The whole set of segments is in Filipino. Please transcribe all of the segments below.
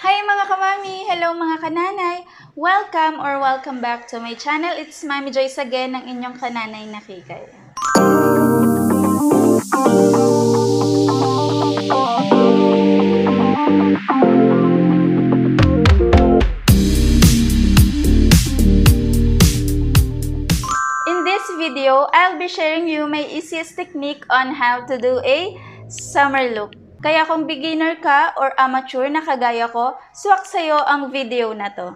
Hi mga kamami! Hello mga kananay! Welcome back to my channel. It's Mami Joyce again, ng inyong kananay na kikay. In this video, I'll be sharing you my easiest technique on how to do a summer look. Kaya kung beginner ka or amateur na kagaya ko, swak sa'yo ang video na to.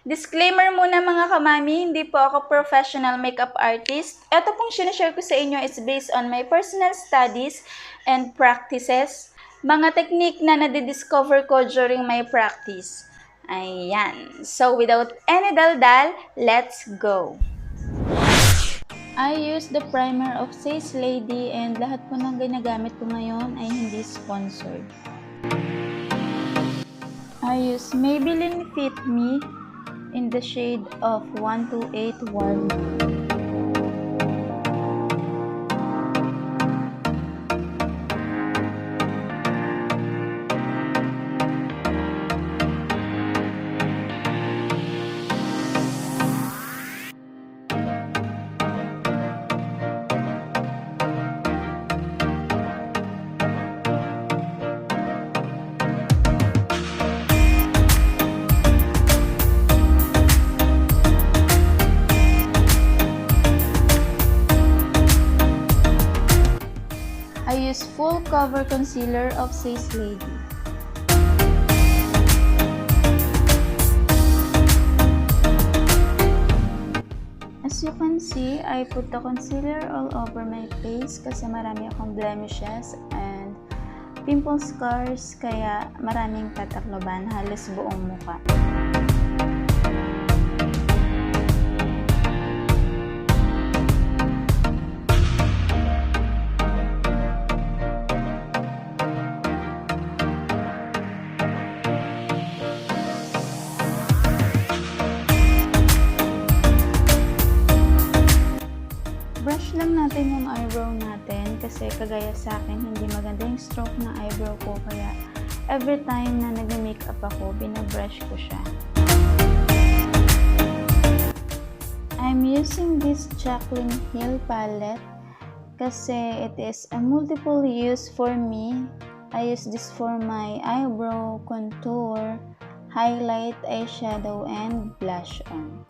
Disclaimer muna mga kamami, hindi po ako professional makeup artist. Ito pong sinashare ko sa inyo is based on my personal studies and practices. Mga technique na nadidiscover ko during my practice. Ayan. So without any daldal, let's go! I use the primer of Says Lady and lahat po ng ginagamit ko ngayon ay hindi sponsored. I use Maybelline Fit Me in the shade of 128 Warm. I use full cover concealer of Says Lady. As you can see, I put the concealer all over my face kasi marami akong blemishes and pimple scars, kaya maraming tatakloban, halos buong muka. Brush lang natin yung eyebrow natin kasi kagaya sa akin, hindi maganda yung stroke ng eyebrow ko, kaya every time na nag-makeup ako, binabrush ko siya. I'm using this Jaclyn Hill palette kasi it is a multiple use for me. I use this for my eyebrow, contour, highlight, eyeshadow, and blush on.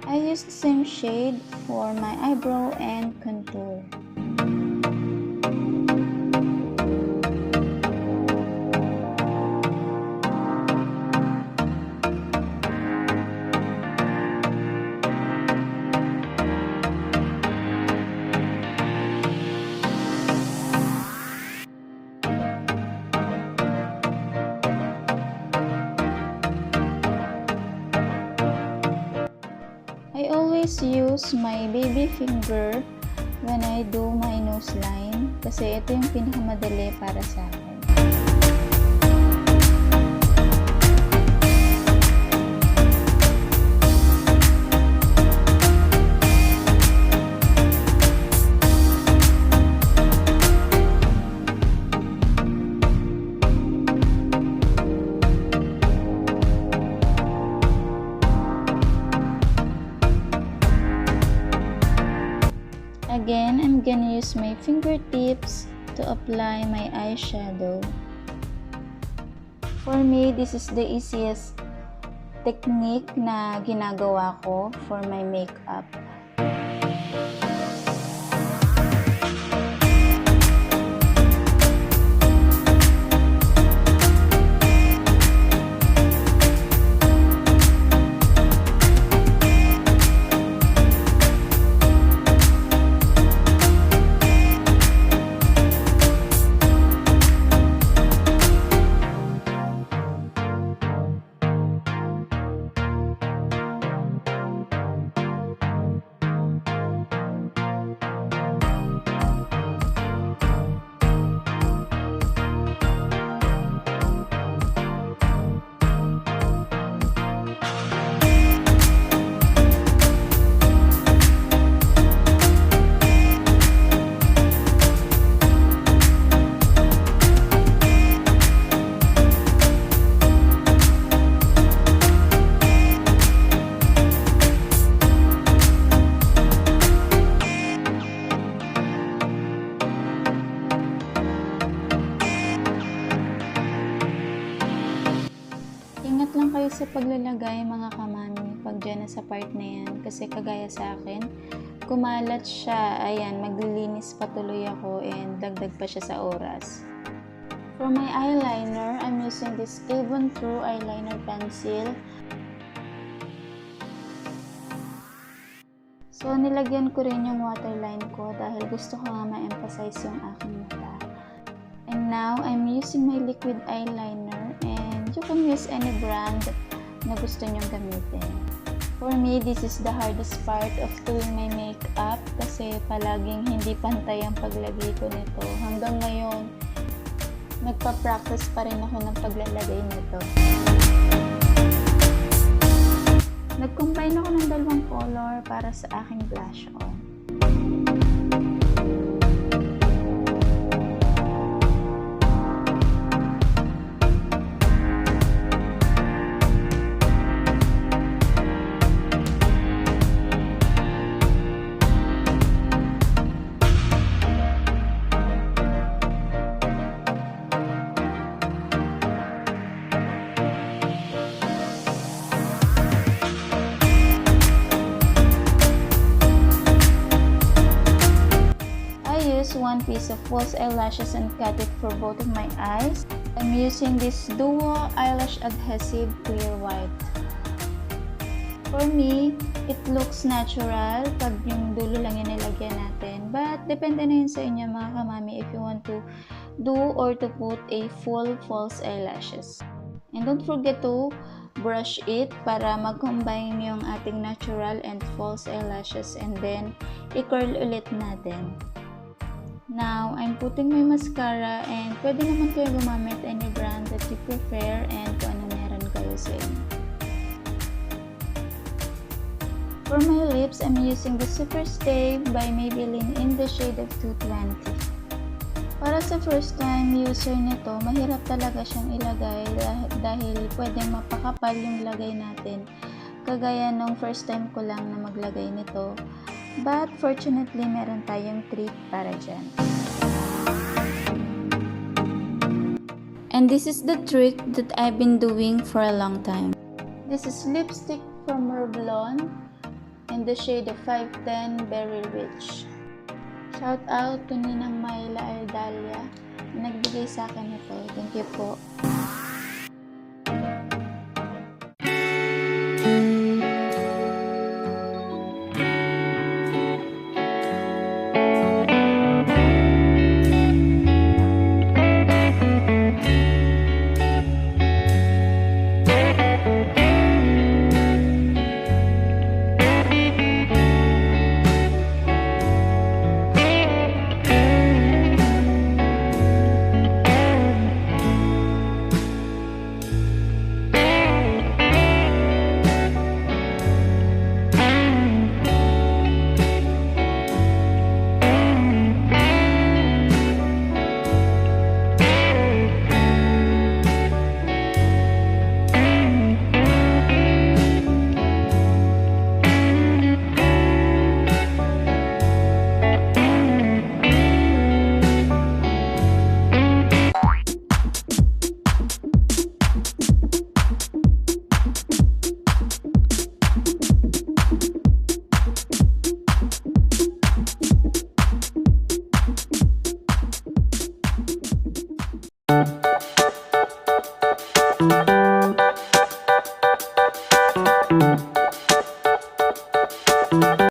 I use the same shade for my eyebrow and contour. I always use my baby finger when I do my nose line kasi ito yung pinakamadali para sa akin. Again, I'm gonna use my fingertips to apply my eyeshadow. For me, this is the easiest technique na ginagawa ko for my makeup. kayo sa paglalagay mga kamami pag dyan na sa part na yan. Kasi kagaya sa akin, kumalat siya. Ayan, maglilinis patuloy ako and dagdag pa siya sa oras. For my eyeliner, I'm using this Avon True Eyeliner Pencil. So, nilagyan ko rin yung waterline ko dahil gusto ko nga ma-emphasize yung aking mata. And now, I'm using my liquid eyeliner and you can use any brand na gusto nyong gamitin. For me, this is the hardest part of doing my makeup kasi palaging hindi pantay ang paglagay ko nito. Hanggang ngayon, nagpa-practice pa rin ako ng paglalagay nito. Nag-combine ako ng dalawang color para sa aking blush on. One piece of false eyelashes and cut it for both of my eyes. I'm using this Duo Eyelash Adhesive Clear White. For me, it looks natural pag yung dulo lang yung nilagyan natin. But, depende na yun sa inyo mga kamami if you want to do or to put a full false eyelashes. And don't forget to brush it para mag-combine yung ating natural and false eyelashes and then i-curl ulit natin. Now, I'm putting my mascara and pwede naman kayo gumamit any brand that you prefer and kung ano meron kayo sa inyo. For my lips, I'm using the Super Stay by Maybelline in the shade of 220. Para sa first time user nito, mahirap talaga siyang ilagay dahil pwedeng mapakapal yung lagay natin. Kagaya nung first time ko lang na maglagay nito. But fortunately, meron tayong trick para dyan. And this is the trick that I've been doing for a long time. This is lipstick from Revlon in the shade of 510 Berry Rich. Shout out to Ninang Myla Ardalia na nagbigay sa akin ito. Thank you po.